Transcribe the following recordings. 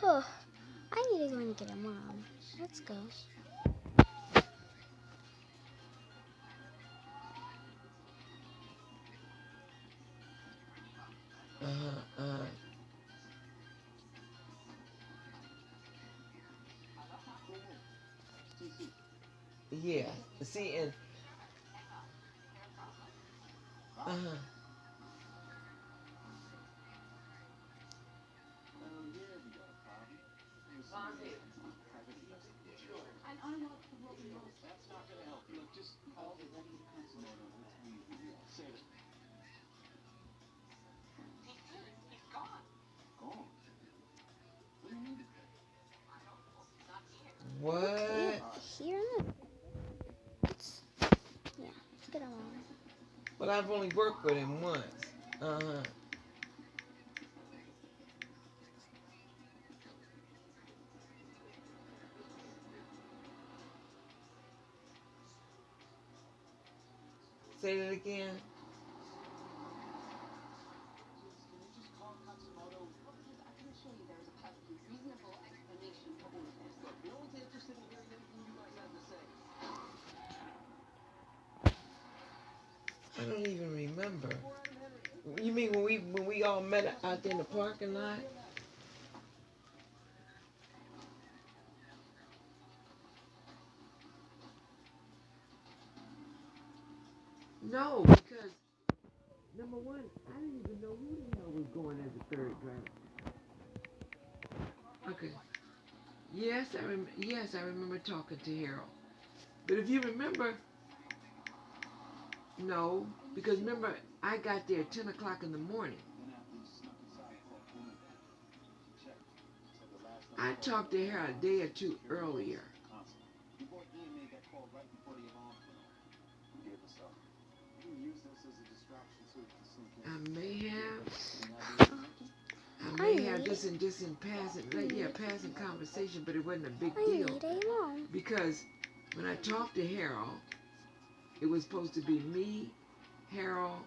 Huh. I need to go and get a mom. Let's go. Yeah. See, and uh-huh. What? Here in the yeah, let's get a mom. Well, I've only worked with him once. Uh-huh. Say that again. I don't even remember. You mean when we all met out there in the parking lot? No, because number one, I didn't even know who the hell was going as a third driver. Okay. Yes, I remember talking to Harold. But if you remember, no, because remember, I got there at 10 o'clock in the morning. I talked to Harold a day or two earlier. I may have. I may have just in passing, like, yeah, passing conversation, but it wasn't a big deal. I need a mom. Because when I talked to Harold, it was supposed to be me, Harold,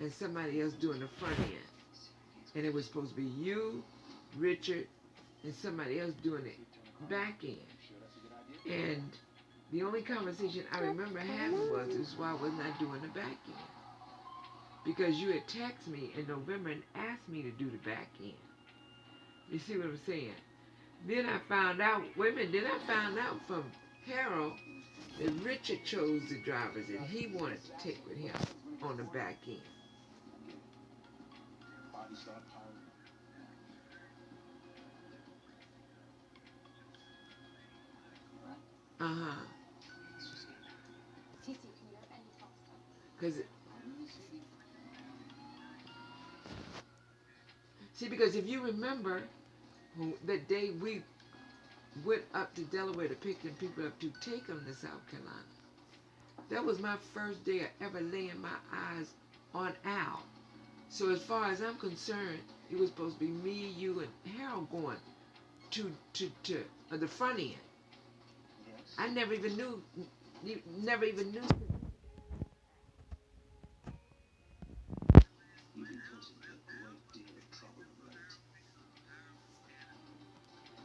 and somebody else doing the front end. And it was supposed to be you, Richard, and somebody else doing the back end. And the only conversation I remember having was, this is why I was not doing the back end. Because you had texted me in November and asked me to do the back end. You see what I'm saying? Then I found out, wait a minute, then I found out from Harold that Richard chose the drivers that he wanted to take with him on the back end. Uh-huh. Because, see, because if you remember, that day we went up to Delaware to pick them people up to take them to South Carolina. That was my first day of ever laying my eyes on Al. So as far as I'm concerned, it was supposed to be me, you, and Harold going to the front end. I never even knew, never even knew.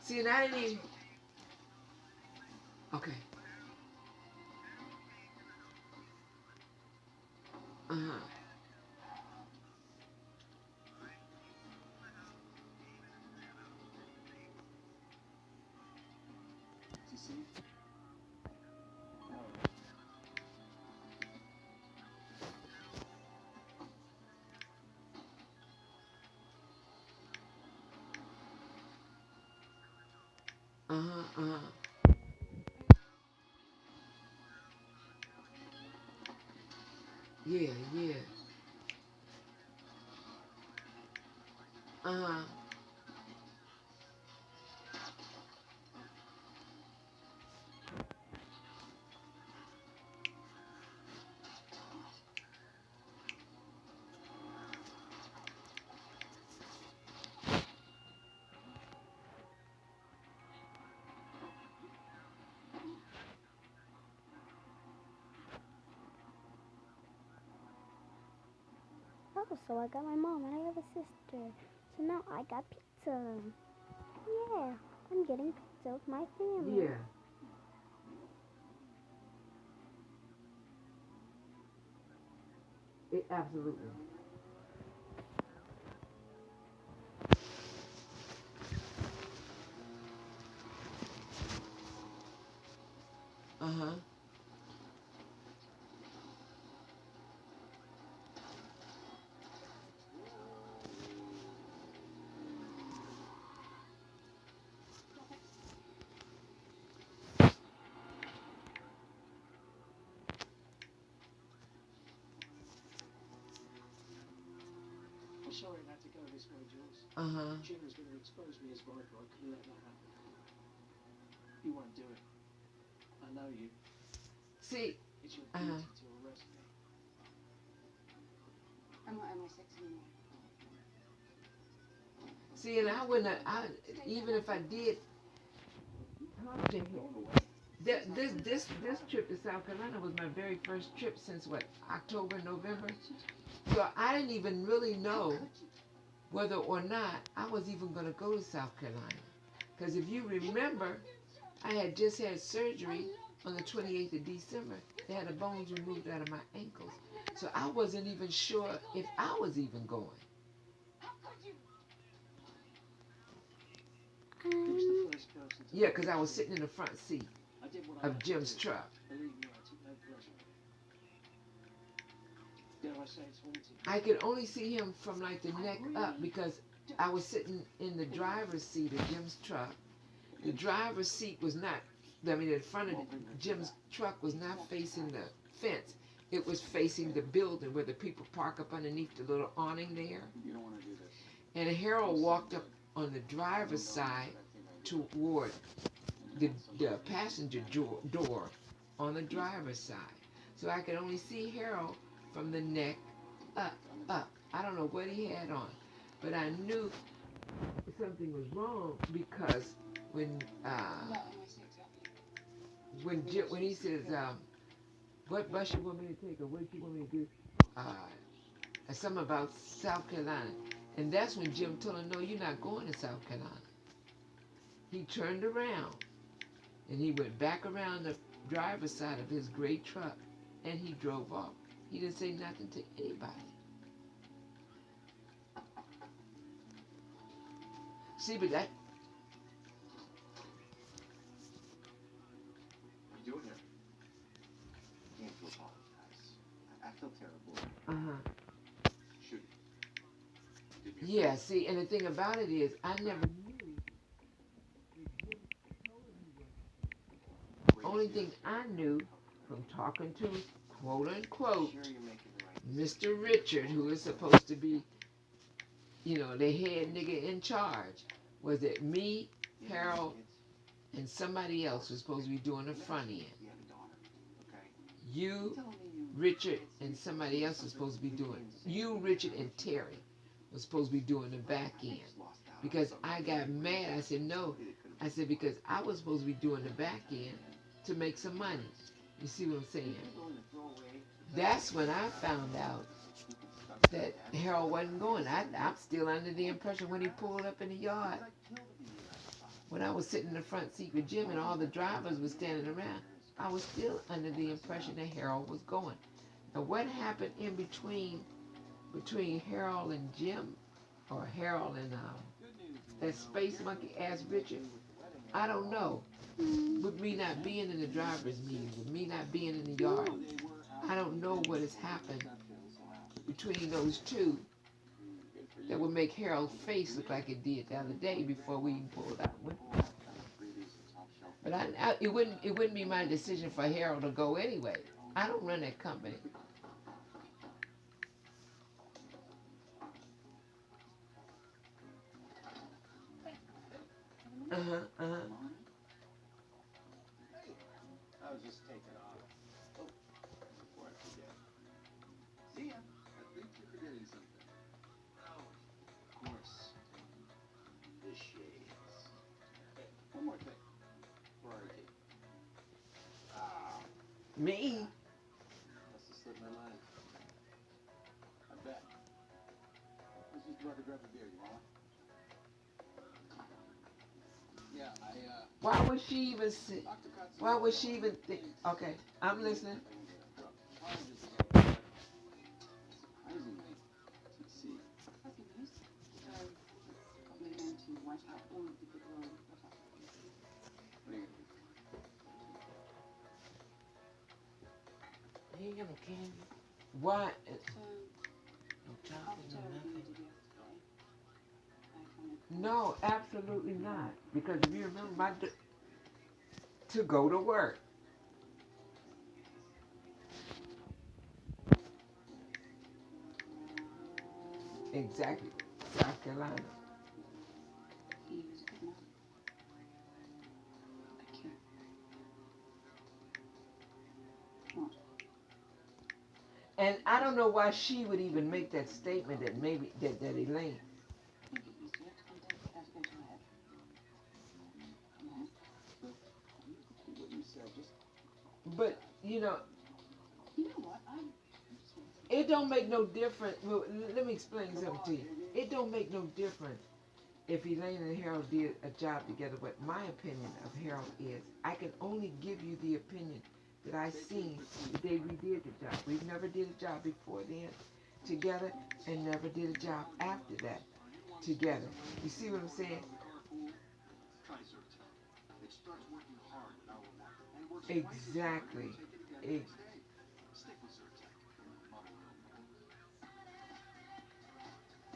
See, and I didn't even. Okay. Uh huh. Uh huh. Uh huh. Yeah. Yeah. Uh huh. Oh, so I got my mom and I have a sister. So now I got pizza. Yeah, I'm getting pizza with my family. Yeah. Absolutely. Uh-huh. I'm sorry it had to go this way, Jules. Uh-huh. Jim was going to expose me as Viper. I couldn't let that happen. You won't do it. I know you. See, It's your uh-huh. duty to arrest me. I'm not MI6 anymore. See, and I wouldn't even if I did talk to him. This trip to South Carolina was my very first trip since what, October, November? So I didn't even really know whether or not I was even going to go to South Carolina. Because if you remember, I had just had surgery on the 28th of December. They had the bones removed out of my ankles. So I wasn't even sure if I was even going. He was the first person to... Yeah, because I was sitting in the front seat I did what I of had to Jim's do. truck. Believe me, I took no pleasure. Dare I say it's haunting? I could only see him from like the neck up because I was sitting in the driver's seat of Jim's truck. The driver's seat was not, I mean, the front of Jim's truck was not facing the fence. It was facing the building where the people park up underneath the little awning there. You don't want to do this. And Harold walked up on the driver's side toward the passenger door on the driver's side. So I could only see Harold from the neck up. I don't know what he had on, but I knew something was wrong because when he says, what bus you want me to take or what you want me to do, something about South Carolina. And that's when Jim told him, no, you're not going to South Carolina. He turned around and he went back around the driver's side of his gray truck and he drove off. He didn't say nothing to anybody. See, but that... What are you doing here? I can't apologize. I feel terrible. Uh-huh. Should you? Yeah, see, and the thing about it is, I never knew. Only thing I knew from talking to, quote unquote, Mr. Richard, who is supposed to be, you know, the head nigga in charge, was that me, Harold, and somebody else was supposed to be doing the front end. You, Richard, and somebody else was supposed to be doing, you, Richard, and Terry was supposed to be doing the back end. Because I got mad, I said no. I said because I was supposed to be doing the back end to make some money. You see what I'm saying? That's when I found out that Harold wasn't going. I'm still under the impression when he pulled up in the yard, when I was sitting in the front seat with Jim and all the drivers were standing around, I was still under the impression that Harold was going. Now what happened in between Harold and Jim, or Harold and that space monkey ass Richard, I don't know. With me not being in the driver's meeting, with me not being in the yard, I don't know what has happened between those two that would make Harold's face look like it did the other day before we even pulled out. But it wouldn't be my decision for Harold to go anyway. I don't run that company. Uh-huh, uh-huh. I was just taking off. Oh, before I forget. See ya. I think you're forgetting something. Oh, of course. The shades. Hey, one more thing. Where are you? Ah, Me? must have slipped my mind. I bet. Let's just go to grab a beer. You want one? Why would she even say? Why would she even think? Okay, I'm listening. Surprisingly, succeed. What are you He ain't got no candy. Why? No chocolate, no nothing. No, absolutely not. Because if you remember, to go to work. Exactly. South Carolina. And I don't know why she would even make that statement that maybe that Elaine. what you said? Just But it don't make no difference. Well, let me explain something to you. It don't make no difference if Elaine and Harold did a job together. What my opinion of Harold is, I can only give you the opinion that I seen the day we did the job. We never did a job before then together, and never did a job after that together. You see what I'm saying? Exactly.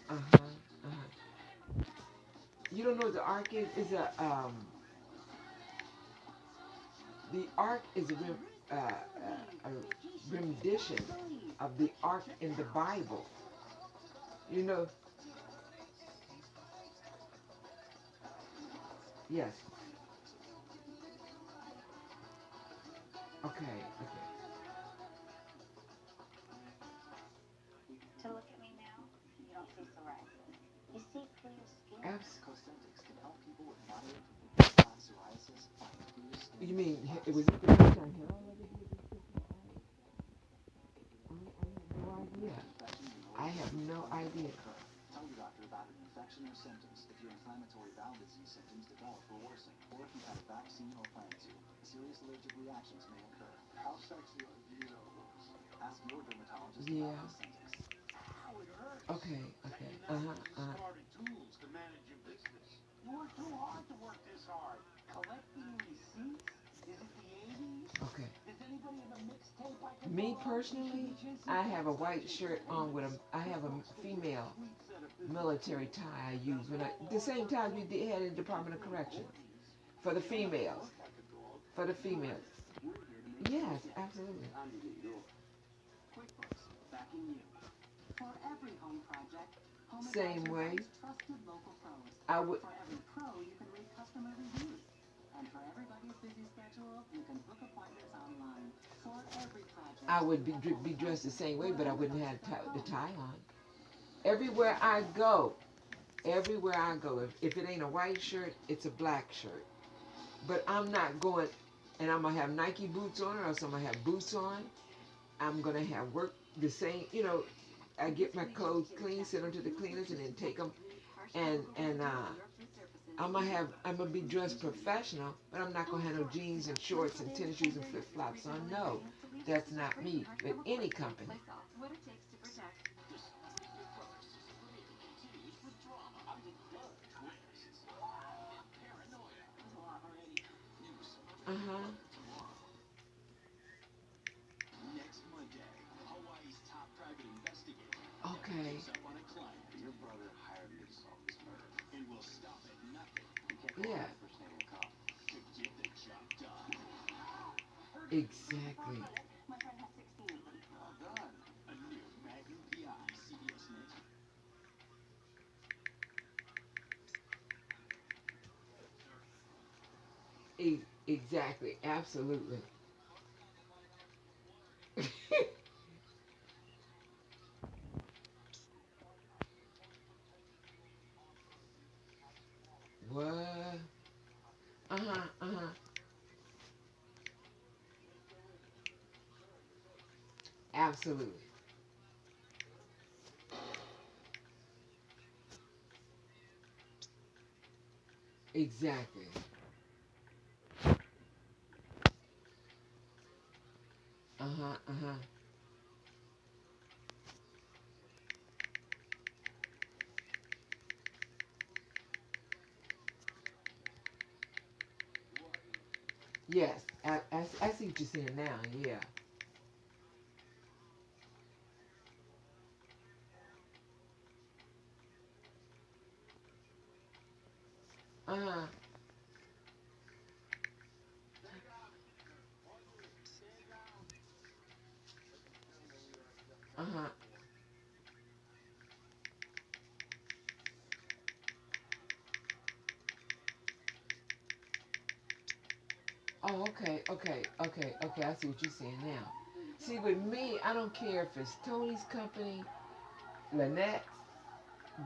Uh-huh. Uh-huh. You don't know what the ark is? Is the ark is a rendition of the ark in the Bible. You know? Yes. Okay. Okay. To look at me now, you don't see psoriasis. You see clear skin. Cosmetics can help people with moderate to mild psoriasis find clear skin. You mean it was it the first time Harold ever did this? I have no idea. I have no idea. Tell your doctor about an infection or symptoms if your inflammatory bowel disease symptoms develop or worsen, or if you've had a vaccine or plan to. Serious allergic reactions may occur. How sexy are these elbows? Ask your dermatologist Yeah. about the symptoms. Ow, it hurts. Okay. Okay. Discarded tools to manage your business. You work too hard to work this hard. Collecting receipts? Is it the 80s? Okay. Does anybody have a mixtape I can Me borrow? personally, I have a white shirt on with I have a female military tie I use when the same tie we had in the Department of Corrections for the females. For the females. Yes, absolutely. QuickBooks, backing you. For every home project, Home Same Advisor way. finds trusted local pros. I would. For every pro, you can read customer reviews. And for everybody's busy schedule, you can book appointments online. For every project, I would be dressed the same way, but I wouldn't have the tie on. Everywhere I go, if it ain't a white shirt, it's a black shirt. But I'm not going, and I'm gonna have Nike boots on, or else I'm gonna have boots on. I'm gonna have work the same. I get my clothes clean, send them to the cleaners, and then take them. And I'm gonna be dressed professional, but I'm not gonna have no jeans and shorts and tennis shoes and flip flops on. No, that's not me. But any company. Uh huh. Next Monday, Hawaii's top private investigator Okay. picks up on a client. Your brother hired me to solve this murder and will stop at nothing. You can't go Yeah. on for staying a cop to get the job done. Exactly. My friend has 16 of them. Well done. A new Magnum PI, CBS News. Exactly. Absolutely. What? Uh huh. Uh huh. Absolutely. Exactly. Uh-huh, uh-huh. Yes, I see what you're saying now, yeah. Uh-huh, uh-huh. Oh, okay, okay, okay, okay. I see what you're saying now. See, with me, I don't care if it's Tony's company, Lynette,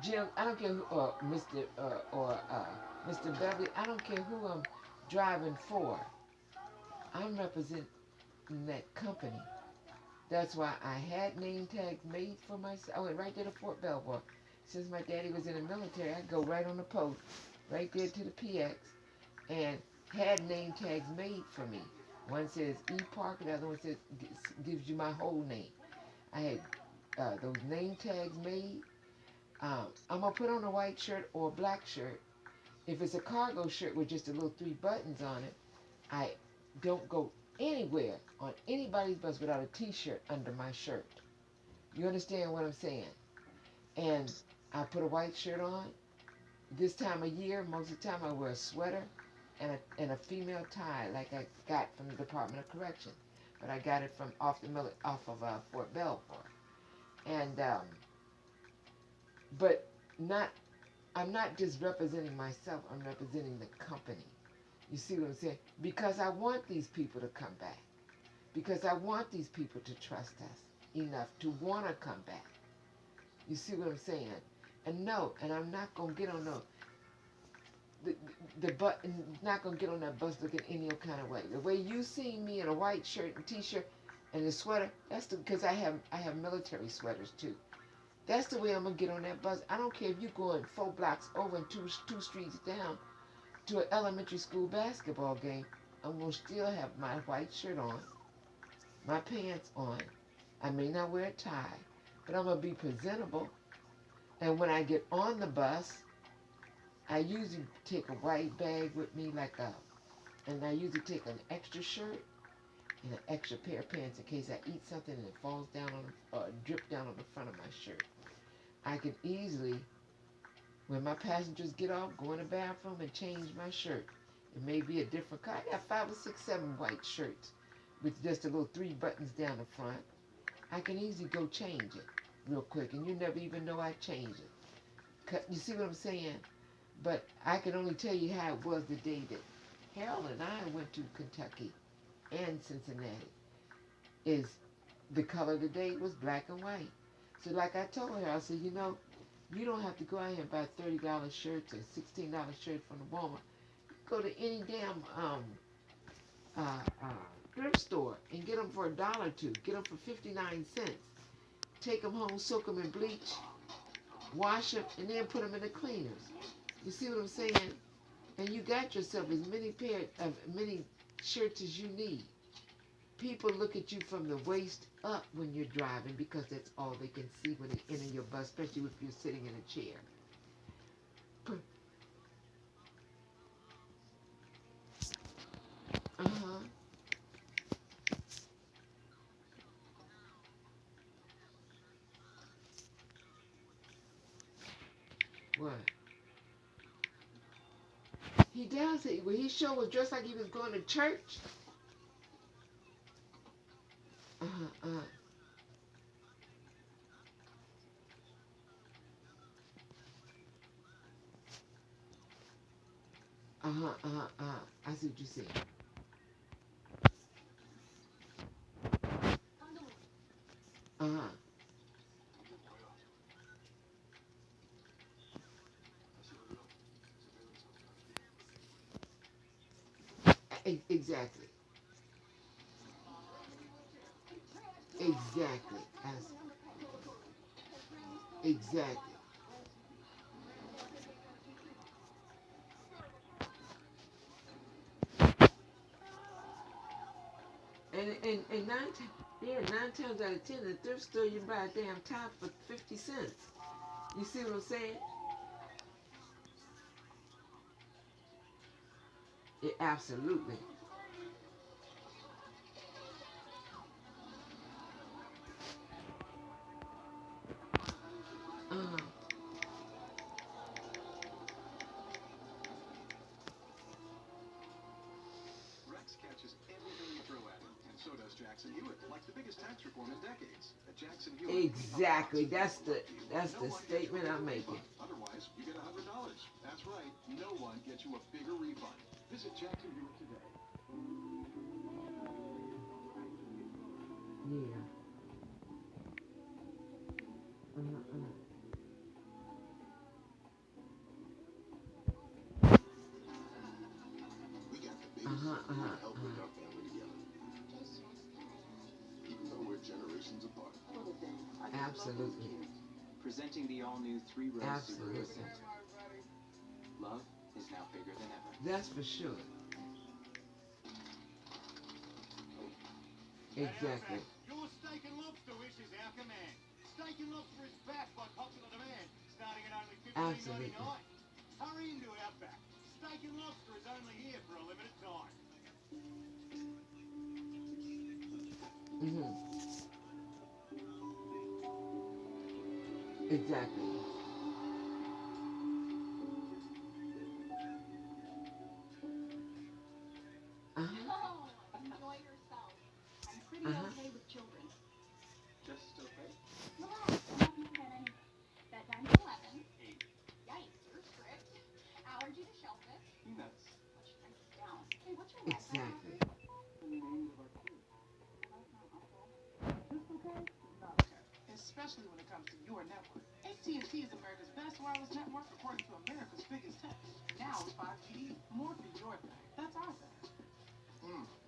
Jim. I don't care who, or Mr. Beverly. I don't care who I'm driving for. I'm representing that company. That's why I had name tags made for myself. I went right there to Fort Belvoir. Since my daddy was in the military, I go right on the post, right there to the PX, and had name tags made for me. One says E Parker, the other one says gives you my whole name. I had those name tags made. I'm gonna put on a white shirt or a black shirt. If it's a cargo shirt with just a little 3 buttons on it, I don't go anywhere on anybody's bus without a T-shirt under my shirt. You understand what I'm saying? And I put a white shirt on. This time of year, most of the time I wear a sweater and a female tie like I got from the Department of Correction. But I got it from off of Fort Belvoir. And but not I'm not just representing myself. I'm representing the company. You see what I'm saying? Because I want these people to come back. Because I want these people to trust us enough to want to come back. You see what I'm saying? And no, and I'm not gonna get on the not gonna get on that bus looking any old kind of way. The way you see me in a white shirt and T-shirt and a sweater, that's because I have military sweaters too. That's the way I'm gonna get on that bus. I don't care if you're going 4 blocks over and two streets down to an elementary school basketball game. I'm gonna still have my white shirt on, my pants on. I may not wear a tie, but I'm gonna be presentable. And when I get on the bus, I usually take a white bag with me, and I usually take an extra shirt and an extra pair of pants in case I eat something and it falls down on or drip down on the front of my shirt. I can easily, when my passengers get off, go in the bathroom and change my shirt. It may be a different color. I got 5 or 6, 7 white shirts with just a little 3 buttons down the front. I can easily go change it real quick, and you never even know I changed it. You see what I'm saying? But I can only tell you how it was the day that Harold and I went to Kentucky and Cincinnati. Is the color of the day was black and white. So like I told her, I said, you don't have to go out here and buy $30 shirts or $16 shirts from the Walmart. Go to any damn uh, uh, thrift store and get them for $1 or 2. Get them for 59 cents. Take them home, soak them in bleach, wash them, and then put them in the cleaners. You see what I'm saying? And you got yourself as many shirts as you need. People look at you from the waist up when you're driving because that's all they can see when they enter your bus, especially if you're sitting in a chair. Uh-huh. What? He does it. When he sure was dressed like he was going to church. Uh-huh. Uh-huh. Uh-huh. Uh-huh. I see what you're saying. Uh-huh. Exactly. Exactly. Exactly. And 9 times. Yeah, 9 times out of 10, the thrift store you buy a damn top for 50 cents. You see what I'm saying? Yeah, absolutely. Uh, Rex catches everything you throw at him, and so does Jackson Hewitt, like the biggest tax reform in decades. At Jackson Hewitt, exactly. That's no the one gets you a statement I'm bigger making. refund. Otherwise, you get $100. That's right, no one gets you a bigger refund. Visit Jackson Hewitt today. Yeah. Uh-uh. We got the biggest Uh-huh, family uh-huh, to help bring our family together, even though we're generations apart. Absolutely. Presenting the all-new three-row Subaru Absolutely. Ascent. Love is now bigger than ever. That's for sure. Exactly. Your steak and lobster wish is our command. Steak and lobster is back by popular demand, starting at only Absolutely. $15.99. Hurry into Outback. Steak and lobster is only here for a limited time. Mm-hmm. Exactly. Uh-huh. Oh, enjoy yourself. I'm pretty Uh-huh. okay with children. Just okay? Relax, I'm not gonna forget anything. Bedtime at 11. 8. Yikes, you're strict. Allergy to shellfish. Peanuts. Let's write this down. Hey, what's your last name, Exactly. Alfred? The name of our kid. That's not Uncle. Especially when it comes to your network. AT&T is America's best wireless network according to America's biggest tech. Now with 5G, more for your thing. That's our thing.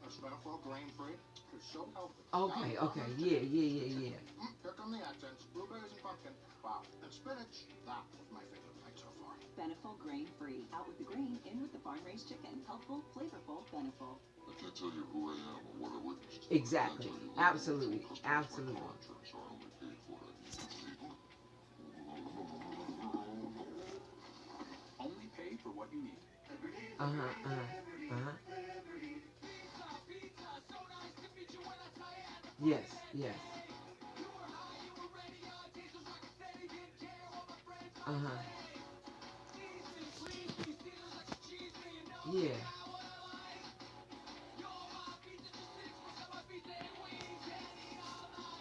A Spanish grain-free. It's so healthy. Okay, okay. Yeah. Here come the accents. Blueberries and pumpkin. Wow. And spinach. That was my favorite bite so far. Beneful grain-free. Out with the grain, in with the farm-raised chicken. Healthful, flavorful, Beneful. I can't tell you who I am or what I witnessed. Exactly. Absolutely. Absolutely. Only pay for what you need. Uh-huh. Uh-huh. Yes. Uh-huh. Yeah.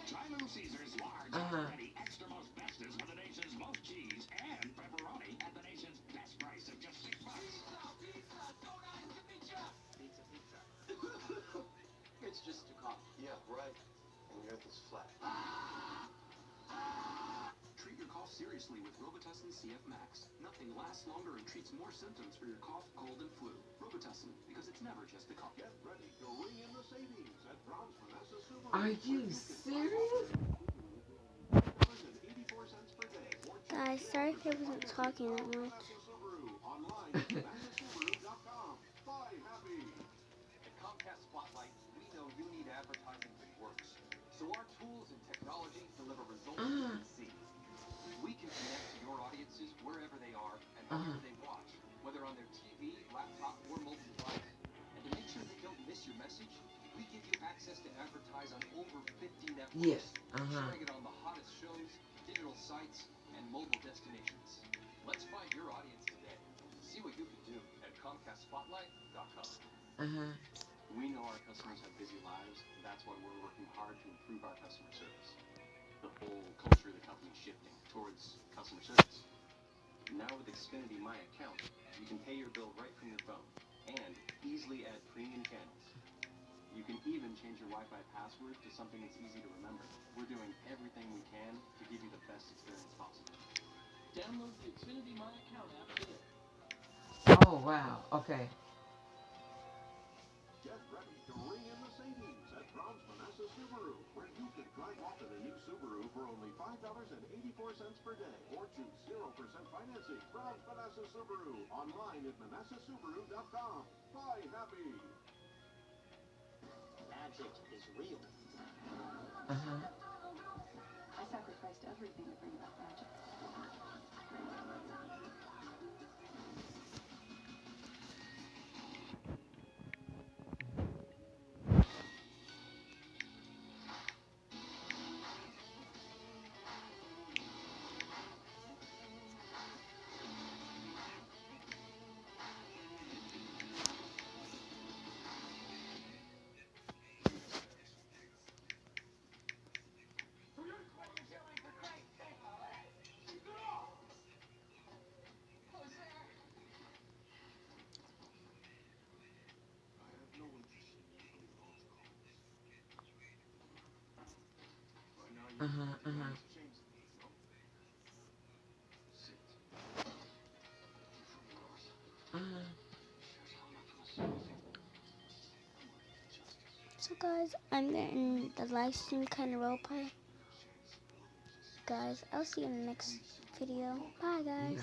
Triumph Caesar's large, Uh-huh. already extra most bestest with the nation's most cheese and pepperoni at the nation's best price of just $6. Pizza. It's just too common. Yeah, right. And the earth is flat. Treat your cough seriously with Robitussin CF Max. Nothing lasts longer and treats more symptoms for your cough, cold, and flu. Robitussin, because it's never just a cough. Get ready to ring in the savings at Brown's Vanessa Subaru. Are you serious? $5.84 per day. Guys, sorry if I wasn't talking that much. Online at VanessaSubaru.com. Buy happy. At Comcast Spotlight, we know you need advertising that works. So our tools and technology deliver results you can see. We can connect to your audiences wherever they are and however they watch, whether on their TV, laptop, or mobile device. And to make sure they don't miss your message, we give you access to advertise on over 50 networks. Yes. Uh-huh. Sharing it on the hottest shows, digital sites, and mobile destinations. Let's find your audience today. See what you can do at ComcastSpotlight.com. Uh-huh. We know our customers have busy lives, and that's why we're working hard to improve our customer service. The whole culture of the company is shifting towards customer service. Now with Xfinity My Account, you can pay your bill right from your phone and easily add premium channels. You can even change your Wi-Fi password to something that's easy to remember. We're doing everything we can to give you the best experience possible. Download the Xfinity My Account app today. Oh, wow. Okay. Get ready to ring in the savings at Brown's Vanessa Subaru, where you can drive off in a new Subaru for only $5.84 per day or choose 0% financing. Brown's Vanessa Subaru. Online at VanessaSubaru.com. Buy happy. magic is real. Uh-huh. I sacrificed everything to bring back magic. Uh-huh, uh-huh. Uh-huh. So guys, I'm getting the live stream kind of roleplay. Guys, I'll see you in the next video. Bye guys. Yeah.